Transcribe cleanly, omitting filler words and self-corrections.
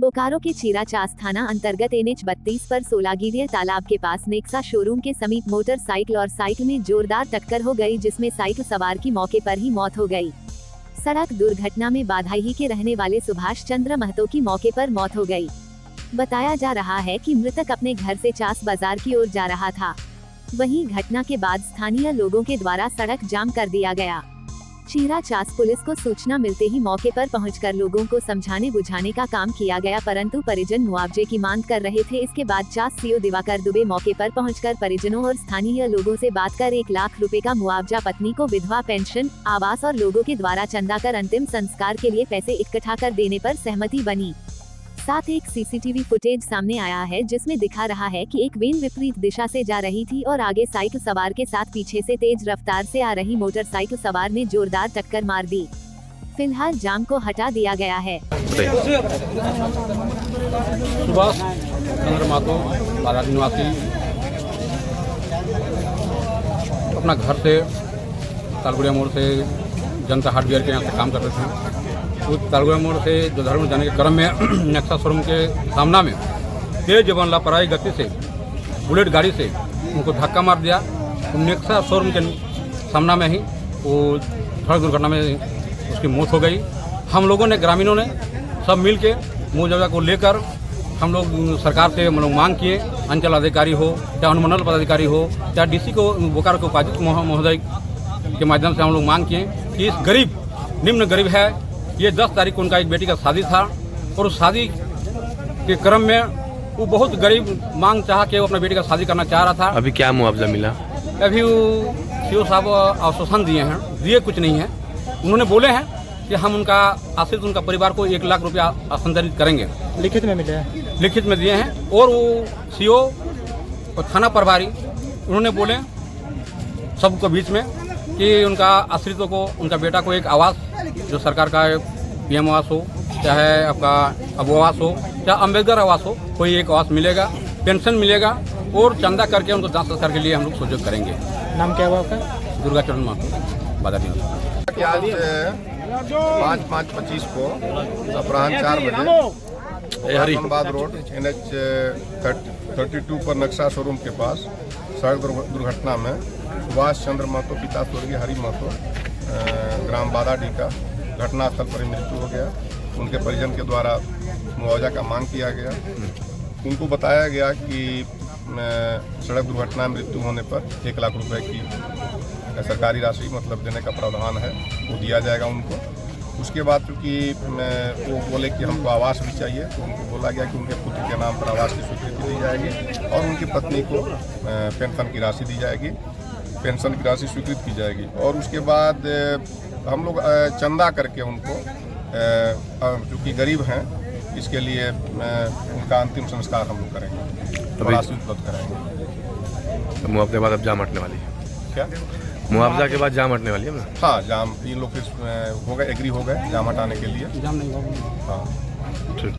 बोकारो के चीराचास थाना अंतर्गत NH 32 पर सोलागिरिया तालाब के पास नेक्सा शोरूम के समीप मोटरसाइकिल और साइकिल में जोरदार टक्कर हो गई, जिसमें साइकिल सवार की मौके पर ही मौत हो गई। सड़क दुर्घटना में बाधाई के रहने वाले सुभाष चंद्र महतो की मौके पर मौत हो गई। बताया जा रहा है कि मृतक अपने घर से चास बाजार की ओर जा रहा था। वहीं घटना के बाद स्थानीय लोगों के द्वारा सड़क जाम कर दिया गया। चीराचास पुलिस को सूचना मिलते ही मौके पर पहुंचकर लोगों को समझाने बुझाने का काम किया गया, परंतु परिजन मुआवजे की मांग कर रहे थे। इसके बाद चास सीओ दिवाकर दुबे मौके पर पहुंचकर परिजनों और स्थानीय लोगों से बात कर 1 लाख रुपए का मुआवजा, पत्नी को विधवा पेंशन, आवास और लोगों के द्वारा चंदा कर अंतिम संस्कार के लिए पैसे इकट्ठा कर देने पर सहमति बनी। साथ एक सीसीटीवी फुटेज सामने आया है, जिसमें दिखा रहा है कि एक वैन विपरीत दिशा से जा रही थी और आगे साइकिल सवार के साथ पीछे से तेज रफ्तार से आ रही मोटरसाइकिल सवार ने जोरदार टक्कर मार दी। फिलहाल जाम को हटा दिया गया है। सुभाष चंद्र महतो बाजार निवासी अपना घर से तालगुड़िया मोड़ से जनता हार्डवेयर के यहाँ से काम करते थे। उस तालगुड़िया मोड़ से जो धर्म जाने के क्रम में नेक्सा शोरूम के सामना में तेज एवं लापरवाही गति से बुलेट गाड़ी से उनको धक्का मार दिया। तो नेक्सा शोरूम के सामना में ही वो सड़क दुर्घटना में उसकी मौत हो गई। हम लोगों ने, ग्रामीणों ने सब मिल के मुआवजा को लेकर हम लोग सरकार से हम लोग मांग किए। अंचल अधिकारी हो, चाहे अनुमंडल पदाधिकारी हो, चाहे DC को, बोकारो के उपायुक्त महोदय के माध्यम से हम लोग मांग किए कि इस गरीब, निम्न गरीब है, ये 10 तारीख को उनका एक बेटी का शादी था और उस शादी के क्रम में वो बहुत गरीब मांग चाह के वो अपना बेटी का शादी करना चाह रहा था। अभी क्या मुआवजा मिला? अभी वो सीओ साहब आश्वासन दिए हैं, दिए कुछ नहीं है। उन्होंने बोले हैं कि हम उनका आश्रित, उनका परिवार को 1 लाख रुपया हस्तांतरित करेंगे। लिखित में मिले हैं? लिखित में दिए हैं। और वो सीओ और थाना प्रभारी उन्होंने बोले सबको बीच में कि उनका आश्रितों को, उनका बेटा को एक आवास, जो सरकार का PM आवास हो, चाहे आपका अबू आवास हो, चाहे अम्बेडकर आवास हो, कोई एक आवास मिलेगा, पेंशन मिलेगा और चंदा करके उनको 10 संस्कार के लिए हम लोग सहयोग करेंगे। नाम क्या हुआ आपका? दुर्गा चरण महतो बाजार निवासी। आज 5/5/25 को अपराह्न 4 बजे धनबाद रोड NH 32 पर नक्शा शोरूम के पास सड़क दुर्घटना में सुभाष चंद्र महतो पिता स्वर्गीय हरि महतो ग्राम बादाडी का घटनास्थल पर ही मृत्यु हो गया। उनके परिजन के द्वारा मुआवजा का मांग किया गया। उनको बताया गया कि सड़क दुर्घटना में मृत्यु होने पर 1 लाख रुपए की सरकारी राशि मतलब देने का प्रावधान है, वो दिया जाएगा उनको। उसके बाद चूँकि वो बोले कि हमको आवास भी चाहिए, तो उनको बोला गया कि उनके पुत्र के नाम पर आवास की स्वीकृति दी जाएगी और उनकी पत्नी को पेंशन की राशि दी जाएगी, पेंशन की राशि स्वीकृत की जाएगी। और उसके बाद हम लोग चंदा करके उनको, चूँकि गरीब हैं, इसके लिए उनका अंतिम संस्कार हम लोग करेंगे, राशि उपलब्ध कराएंगे। तो मुआवजे के बाद अब जाम हटने वाली है क्या? मुआवजा के बाद जाम हटने वाली है ना? हाँ, जाम इन लोग हो गए, एग्री हो गए जाम हटाने के लिए। जाम नहीं होगा। हाँ। ठीक।